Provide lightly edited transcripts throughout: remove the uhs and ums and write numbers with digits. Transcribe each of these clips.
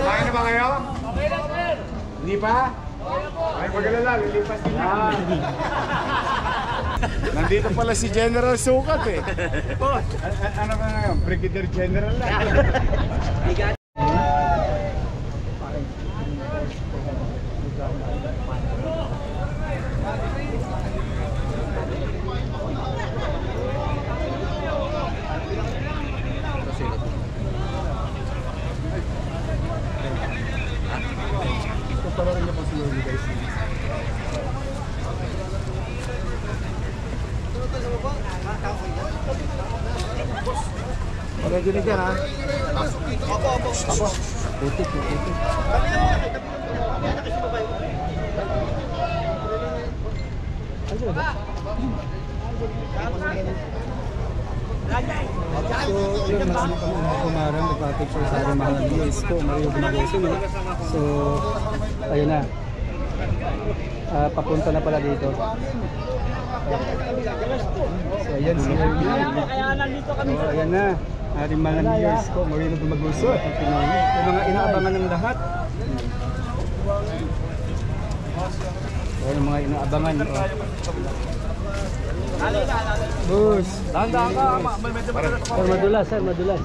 Kumain na ba kayo? Okay lang, sir. Hindi pa? Ay, mag-alala, lilipas din yan. Nandito pala si General Sukat eh. Boss, ano ka ngayon? Brigadier General lang. Parating niya po siguro ni guys. Pagka gini dyan ha? Opo. Putik. So, yun, marami kami mga kumarang nagpa-picture sa aking mahal ng Isko, Mario Bunagoso. So, ayun na. Papunta na pala dito. So, ayan. So, ayan na. Ating mahal ng Isko, Mario Bunagoso. Yung mga inaabangan ng lahat. Ayan yung mga inaabangan. Bus. Dahan-dahan ka. Sir, madulas, sir, madulas.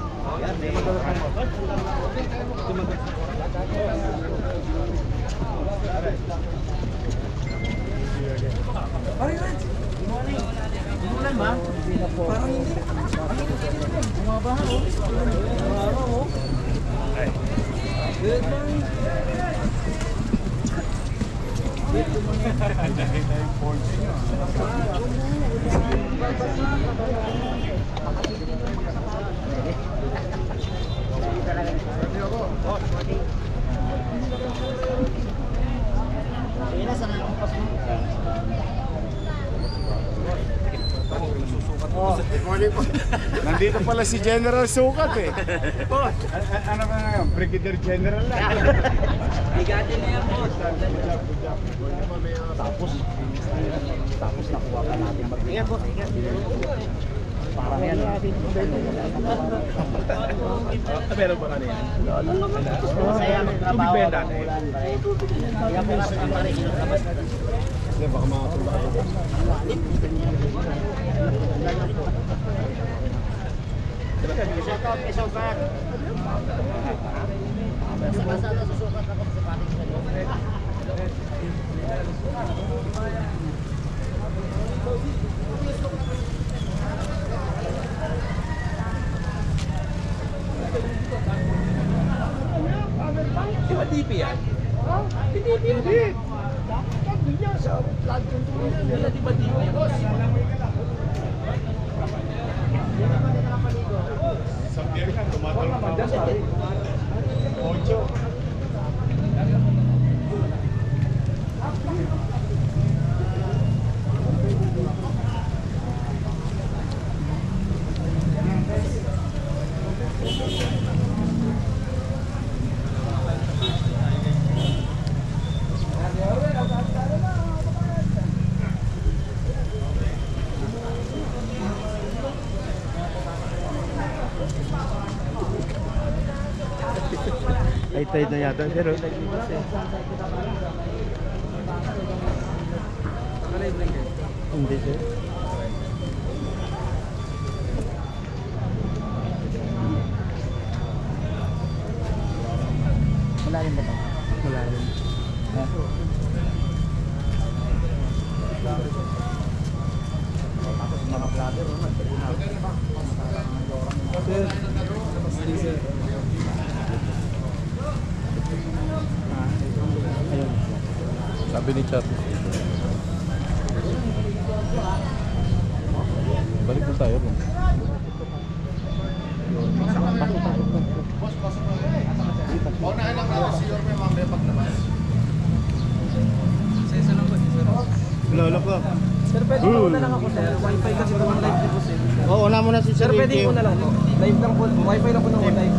Umulan ba? Parang hindi. Bumabahan oh. Good morning. Nandito pala si General Sukat eh. Boss, ano ka ngayon? Brigadier General lang. Brigadier na yan, boss. Tapos nakuha ka natin mag-ingat. Parang yan. Meron ba kanina? Masaya ang trabaho. Kaya po ang marikilot labas. Hindi, baka makatulog ako. Shoutout kay Sukat. Masada sa Sukat ako sa pating sa Di ba DP yan? DP yan. Kaya sa vlog ko nila di ba DP yan? Sa pier ka, tumatalong ka dyan. 8. High tide na yata, pero hindi sir. Malalim ba ito? Malalim. Tapos mga vlogger, Sir. Ayun. Sabi ni Chat. Balik na tayo. pasok tayo. Paunahan lang natin si Yorme mamaya paglabas. Sesa lang ba? Lolo ko. Sir, pwede ko na lang ako, sir. Wi-Fi kasi po ng live po, sir. Oo, una mo na si Sir, pwede ko na lang po. Live lang po. Wi-Fi lang po ng live.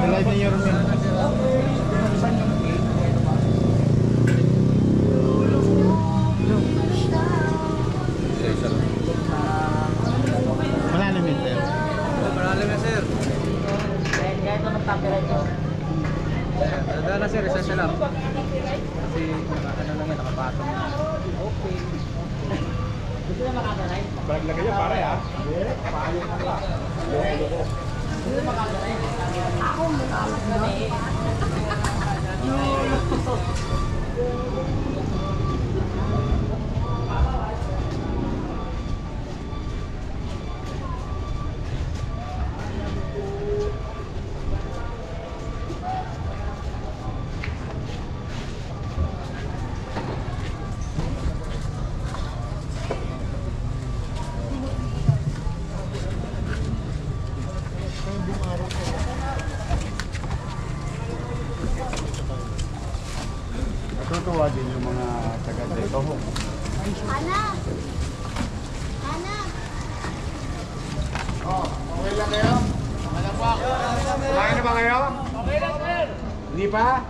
Live ni Yorme. Malalim yun, sir. Malalim na, sir. Kaya ito nagtapira ito. sir, isa lang. Kasi ano lang yan, nakapatong. Okay. Gusto na makaganay? Lagay niya pare ha. Gusto na makaganay? Ako makaganay. Natutuwa din yung mga taga dito. Ana! Ana! Okay lang kayo? Kumain na ba kayo? Okay lang, sir. Hindi pa?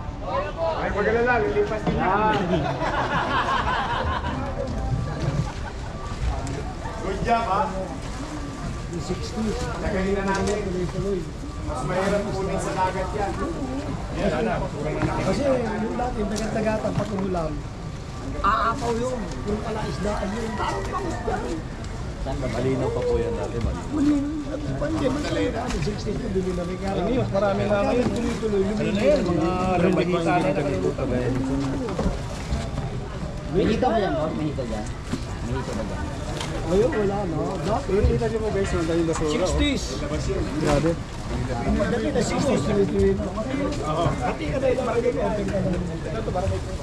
Ay, mag-alala, lilipas din yan. Good job, ha? 60. Tagalin na namin. Mas mahirap kunin sa dagat yan. Yan, anak. Kasi yung dati, tagat-tagatan, patulang. Aapaw yun. Yung pala isdaan yun. Saan ba? Malinaw pa po yan dati, malinaw. Pandi, madali na. 60 to bili na may kara. Mas marami na ngayon. Tuloy-tuloy. Ano na yan? Mga ramahita na nakalimutan ba yan? Mahito ba yan, boss? Mahito dyan? Mahito ba dyan? Ayun, wala no. Dati. Pero kita niyo po guys, yung dahil basura. 60s. Labas yun. Grabe. Dati na 60s. Tuloy-tuloy. Hati ka na yung marami ko.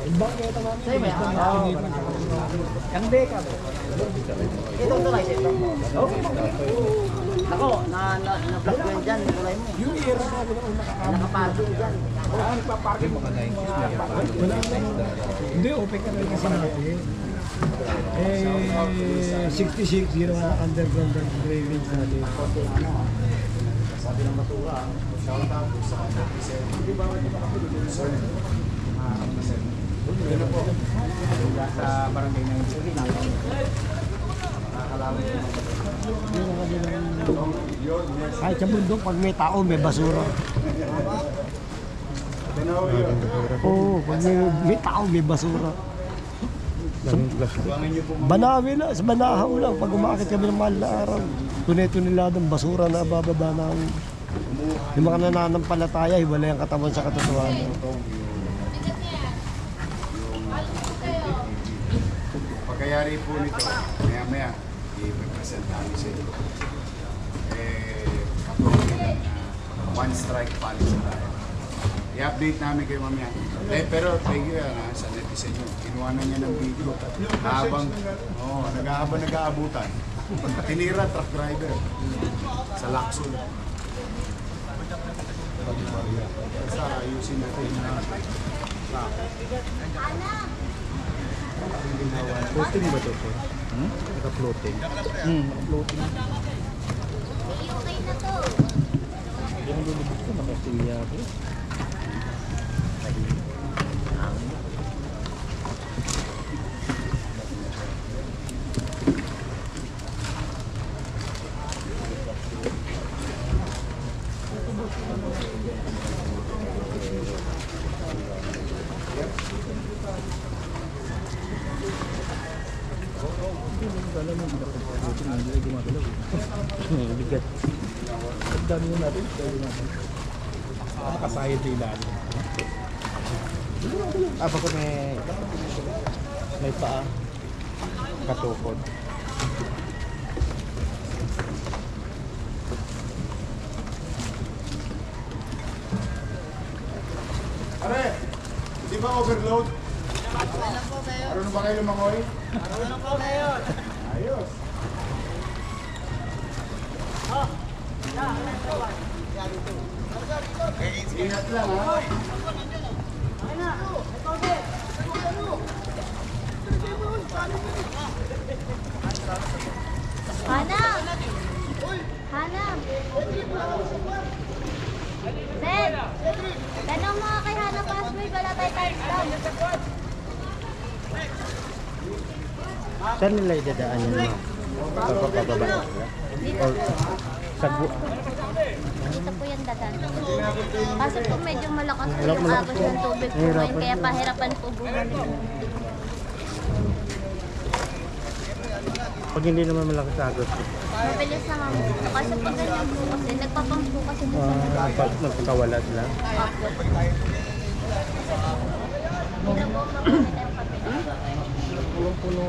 Ibang kaya tama. Sa'yo may Ang deka ba? Ito, tulay sa ito. Ako, na-block ko yan dyan, tulay mo. Yung era na ako na Nakaparking dyan. Nagpa-parking mga 90s na yan. wala na. Hindi, open ka na kasi natin. 66, zero na underground ang drainage natin. Sabi ng basura, shout out sa hindi ba sir? Ano po? Sa barangay ng nakakalaman yun. Kahit sa bundok, pag may tao, may basura. Oo, pag may tao, may basura. Banawi na, sa Banahaw lang, pag umakit kami ng mahal na araw, tunay-tuniladang basura na bababa namin. Yung mga nananampalataya, hiwalay ang katawan sa katotohanan. Pagkayari po nito, maya-maya, i-represent namin sa inyo. Kapag one strike policy tayo. I-update namin kayo mamaya. Pero thank you sa netizen nyo. Kinuha na niya ng video. Habang nag-aabutan. Tinira truck driver sa Lacson. Sa ayusin natin na floating ba ito? Naka-floating? Naka-floating. Okay na to. Yung lulubog ko, nakasilya ko. Bigat. Ang dami na natin, nakasayad na ilalim. Bakit may paa? Katukod. Pare, di ba overload? Marunong ba kayo lumangoy? Ano po kayo? Ayos. Ingat lang ha. Hanap! Hanap! Ben! Tanong mo kay Hanap password, wala tayo touchdown. Saan nila idadaan yun? Pagpapababa? Dito. Dito po yung dagat. Kasi po medyo malakas po yung agos ng tubig po ngayon, kaya pahirapan po bumalik. Pag hindi naman malakas agos. Mabilis naman po. Kasi pag ganyan po kasi, nagpapang po kasi po sa dagat. Nagpakawala sila. Apo. Dito po mapunta yung kapila. Pulong-pulo.